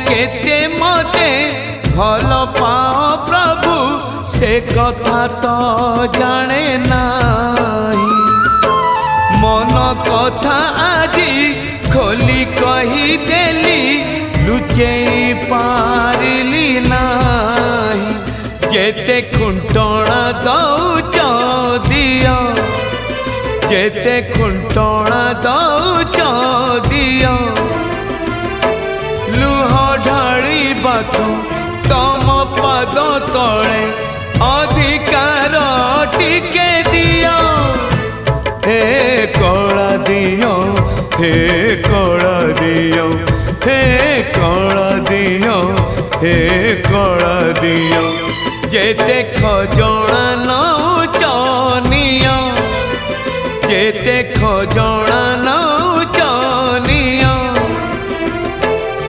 केते मते भल पाओ प्रभु से कथा तो जाने नाही। मन कथा आजी खोली कही देली लुचे पारिली नाही। जेते खुंटणा दौच दियो जेते खुंटणा दौच दियो लुह ढाळिबाकू तम पद तले अधिकार टिके दियो। हे कला दियो हे कला दियो हे कला दियो हे कला दियो। जेते खज